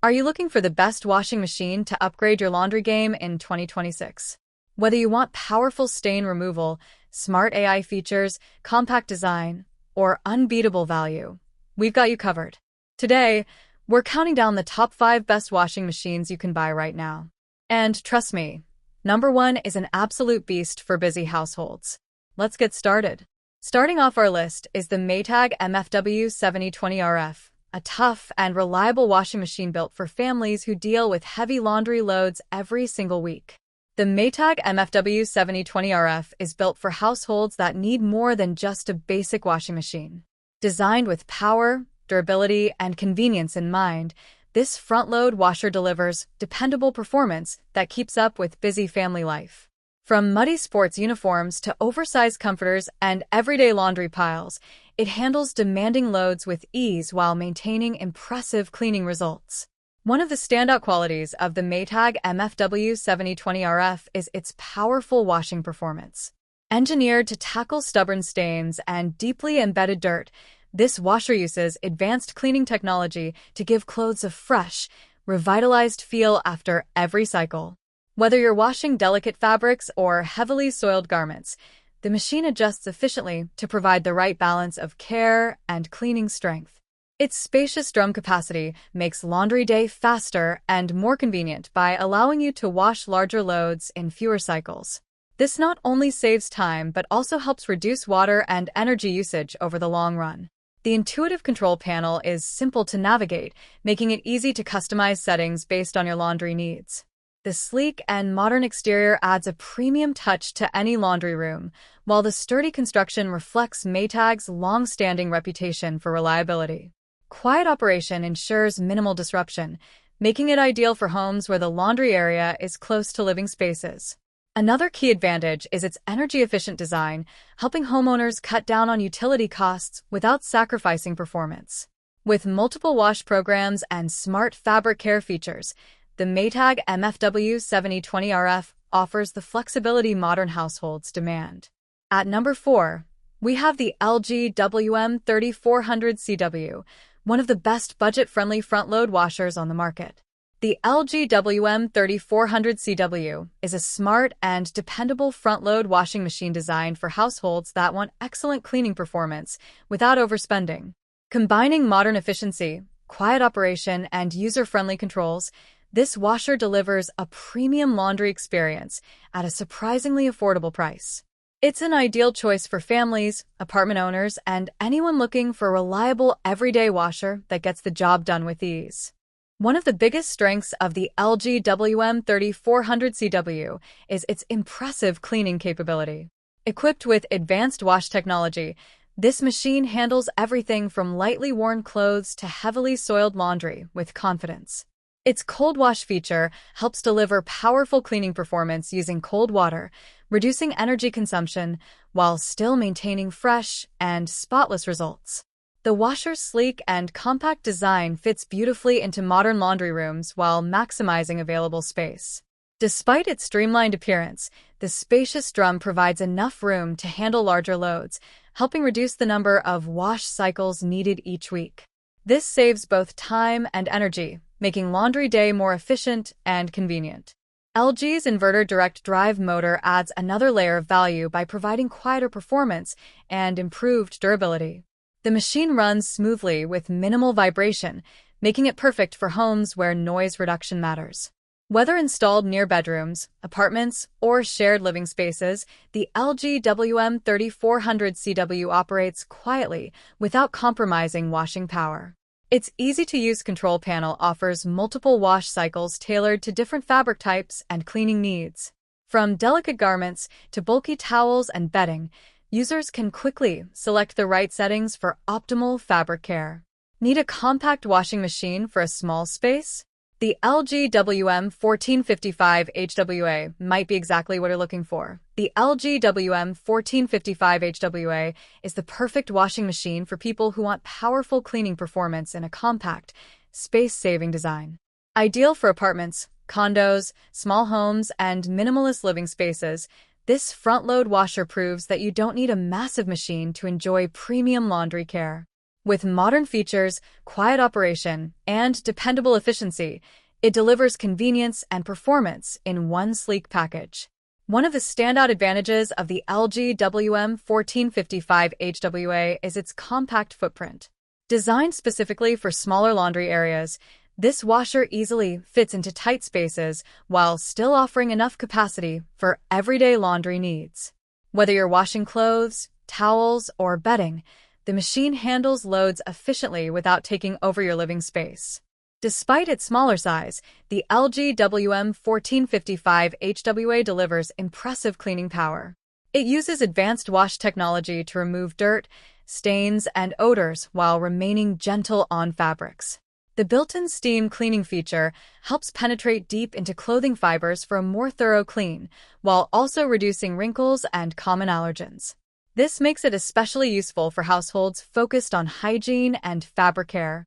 Are you looking for the best washing machine to upgrade your laundry game in 2026? Whether you want powerful stain removal, smart AI features, compact design, or unbeatable value, we've got you covered. Today, we're counting down the top 5 best washing machines you can buy right now. And trust me, number 1 is an absolute beast for busy households. Let's get started. Starting off our list is the Maytag MFW7020RF, a tough and reliable washing machine built for families who deal with heavy laundry loads every single week. The Maytag MFW7020RF is built for households that need more than just a basic washing machine. Designed with power, durability, and convenience in mind, this front-load washer delivers dependable performance that keeps up with busy family life. From muddy sports uniforms to oversized comforters and everyday laundry piles, it handles demanding loads with ease while maintaining impressive cleaning results. One of the standout qualities of the Maytag MFW7020RF is its powerful washing performance. Engineered to tackle stubborn stains and deeply embedded dirt, this washer uses advanced cleaning technology to give clothes a fresh, revitalized feel after every cycle. Whether you're washing delicate fabrics or heavily soiled garments, the machine adjusts efficiently to provide the right balance of care and cleaning strength. Its spacious drum capacity makes laundry day faster and more convenient by allowing you to wash larger loads in fewer cycles. This not only saves time but also helps reduce water and energy usage over the long run. The intuitive control panel is simple to navigate, making it easy to customize settings based on your laundry needs. The sleek and modern exterior adds a premium touch to any laundry room, while the sturdy construction reflects Maytag's long-standing reputation for reliability. Quiet operation ensures minimal disruption, making it ideal for homes where the laundry area is close to living spaces. Another key advantage is its energy-efficient design, helping homeowners cut down on utility costs without sacrificing performance. With multiple wash programs and smart fabric care features, the Maytag MFW7020RF offers the flexibility modern households demand. At number 4, we have the LG WM3400CW, one of the best budget-friendly front-load washers on the market. The LG WM3400CW is a smart and dependable front-load washing machine designed for households that want excellent cleaning performance without overspending. Combining modern efficiency, quiet operation, and user-friendly controls, this washer delivers a premium laundry experience at a surprisingly affordable price. It's an ideal choice for families, apartment owners, and anyone looking for a reliable everyday washer that gets the job done with ease. One of the biggest strengths of the LG WM3400CW is its impressive cleaning capability. Equipped with advanced wash technology, this machine handles everything from lightly worn clothes to heavily soiled laundry with confidence. Its cold wash feature helps deliver powerful cleaning performance using cold water, reducing energy consumption while still maintaining fresh and spotless results. The washer's sleek and compact design fits beautifully into modern laundry rooms while maximizing available space. Despite its streamlined appearance, the spacious drum provides enough room to handle larger loads, helping reduce the number of wash cycles needed each week. This saves both time and energy, making laundry day more efficient and convenient. LG's inverter direct drive motor adds another layer of value by providing quieter performance and improved durability. The machine runs smoothly with minimal vibration, making it perfect for homes where noise reduction matters. Whether installed near bedrooms, apartments, or shared living spaces, the LG WM3400CW operates quietly without compromising washing power. Its easy-to-use control panel offers multiple wash cycles tailored to different fabric types and cleaning needs. From delicate garments to bulky towels and bedding, users can quickly select the right settings for optimal fabric care. Need a compact washing machine for a small space? The LG WM1455HWA might be exactly what you're looking for. The LG WM1455HWA is the perfect washing machine for people who want powerful cleaning performance in a compact, space-saving design. Ideal for apartments, condos, small homes, and minimalist living spaces, this front-load washer proves that you don't need a massive machine to enjoy premium laundry care. With modern features, quiet operation, and dependable efficiency, it delivers convenience and performance in one sleek package. One of the standout advantages of the LG WM1455HWA is its compact footprint. Designed specifically for smaller laundry areas, this washer easily fits into tight spaces while still offering enough capacity for everyday laundry needs. Whether you're washing clothes, towels, or bedding, the machine handles loads efficiently without taking over your living space. Despite its smaller size, the LG WM1455HWA delivers impressive cleaning power. It uses advanced wash technology to remove dirt, stains, and odors while remaining gentle on fabrics. The built-in steam cleaning feature helps penetrate deep into clothing fibers for a more thorough clean, while also reducing wrinkles and common allergens. This makes it especially useful for households focused on hygiene and fabric care.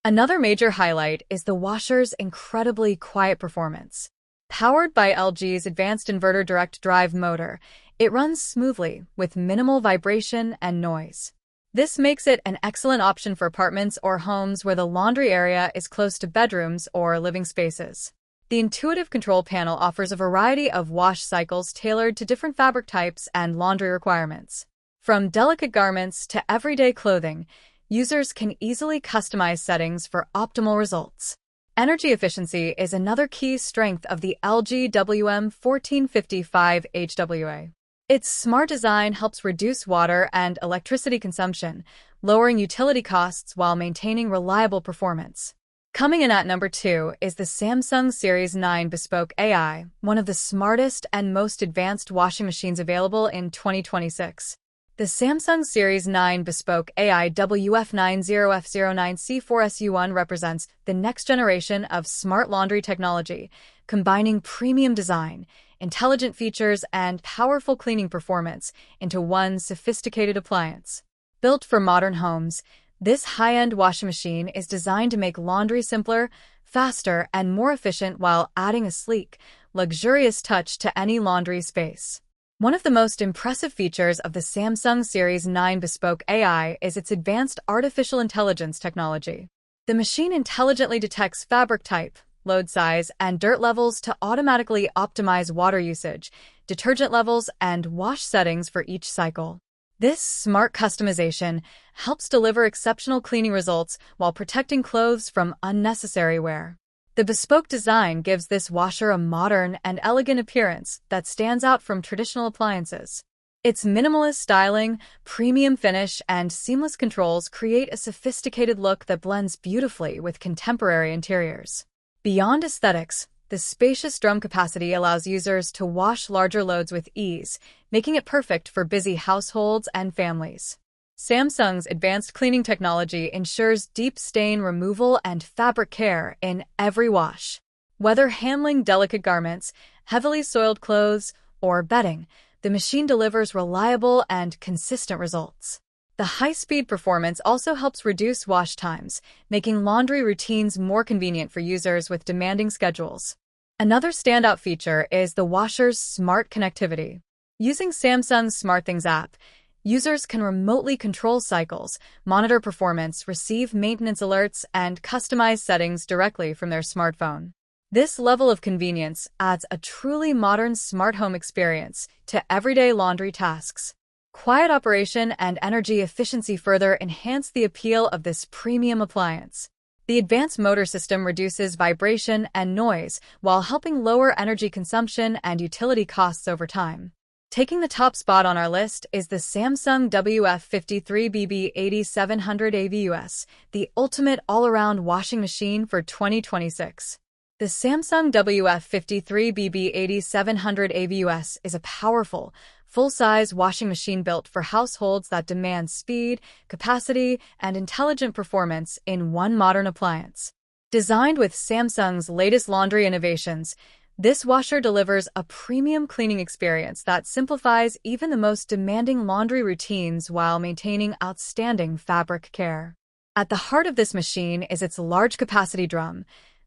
Another major highlight is the washer's incredibly quiet performance. Powered by LG's advanced inverter direct drive motor, it runs smoothly with minimal vibration and noise. This makes it an excellent option for apartments or homes where the laundry area is close to bedrooms or living spaces. The intuitive control panel offers a variety of wash cycles tailored to different fabric types and laundry requirements. From delicate garments to everyday clothing, users can easily customize settings for optimal results. Energy efficiency is another key strength of the LG WM1455HWA. Its smart design helps reduce water and electricity consumption, lowering utility costs while maintaining reliable performance. Coming in at number 2 is the Samsung Series 9 Bespoke AI, one of the smartest and most advanced washing machines available in 2026. The Samsung Series 9 Bespoke AI WF90F09C4SU1 represents the next generation of smart laundry technology, combining premium design, intelligent features, and powerful cleaning performance into one sophisticated appliance. Built for modern homes, this high-end washing machine is designed to make laundry simpler, faster, and more efficient while adding a sleek, luxurious touch to any laundry space. One of the most impressive features of the Samsung Series 9 Bespoke AI is its advanced artificial intelligence technology. The machine intelligently detects fabric type, load size, and dirt levels to automatically optimize water usage, detergent levels, and wash settings for each cycle. This smart customization helps deliver exceptional cleaning results while protecting clothes from unnecessary wear. The bespoke design gives this washer a modern and elegant appearance that stands out from traditional appliances. Its minimalist styling, premium finish, and seamless controls create a sophisticated look that blends beautifully with contemporary interiors. Beyond aesthetics, the spacious drum capacity allows users to wash larger loads with ease, making it perfect for busy households and families. Samsung's advanced cleaning technology ensures deep stain removal and fabric care in every wash. Whether handling delicate garments, heavily soiled clothes, or bedding, the machine delivers reliable and consistent results. The high-speed performance also helps reduce wash times, making laundry routines more convenient for users with demanding schedules. Another standout feature is the washer's smart connectivity. Using Samsung's SmartThings app, users can remotely control cycles, monitor performance, receive maintenance alerts, and customize settings directly from their smartphone. This level of convenience adds a truly modern smart home experience to everyday laundry tasks. Quiet operation and energy efficiency further enhance the appeal of this premium appliance. The advanced motor system reduces vibration and noise while helping lower energy consumption and utility costs over time. Taking the top spot on our list is the Samsung WF53BB8700AWS, the ultimate all-around washing machine for 2026. The Samsung WF53BB8700AWS is a powerful, full-size washing machine built for households that demand speed, capacity, and intelligent performance in one modern appliance. Designed with Samsung's latest laundry innovations, this washer delivers a premium cleaning experience that simplifies even the most demanding laundry routines while maintaining outstanding fabric care. At the heart of this machine is its large-capacity drum,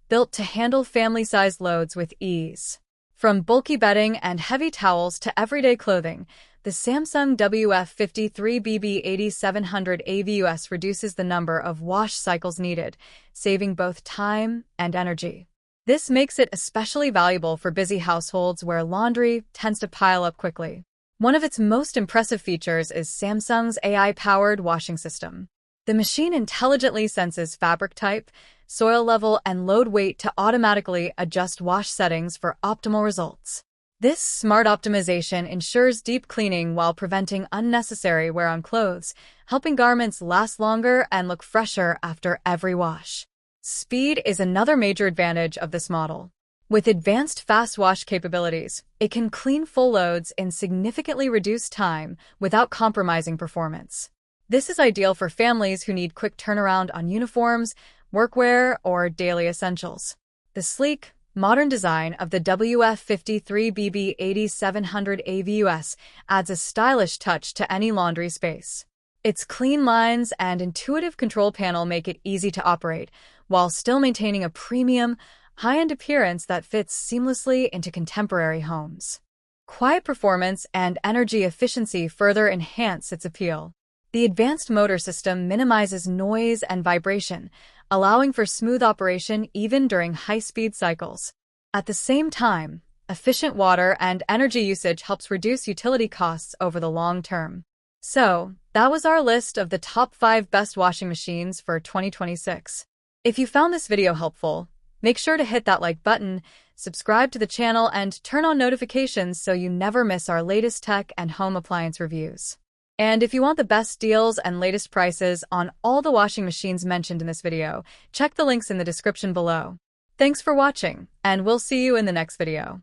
built to handle family-sized loads with ease. From bulky bedding and heavy towels to everyday clothing, The Samsung WF53BB8700 AWS reduces the number of wash cycles needed, saving both time and energy. This makes it especially valuable for busy households where laundry tends to pile up quickly. One of its most impressive features is Samsung's AI-powered washing system. The machine intelligently senses fabric type, soil level, and load weight to automatically adjust wash settings for optimal results. This smart optimization ensures deep cleaning while preventing unnecessary wear on clothes, helping garments last longer and look fresher after every wash. Speed is another major advantage of this model. With advanced fast wash capabilities, it can clean full loads in significantly reduced time without compromising performance. This is ideal for families who need quick turnaround on uniforms, workwear, or daily essentials. The sleek, modern design of the WF53BB8700 AWS adds a stylish touch to any laundry space. Its clean lines and intuitive control panel make it easy to operate, while still maintaining a premium, high-end appearance that fits seamlessly into contemporary homes. Quiet performance and energy efficiency further enhance its appeal. The advanced motor system minimizes noise and vibration, allowing for smooth operation even during high-speed cycles. At the same time, efficient water and energy usage helps reduce utility costs over the long term. So, that was our list of the top 5 best washing machines for 2026. If you found this video helpful, make sure to hit that like button, subscribe to the channel, and turn on notifications so you never miss our latest tech and home appliance reviews. And if you want the best deals and latest prices on all the washing machines mentioned in this video, check the links in the description below. Thanks for watching, and we'll see you in the next video.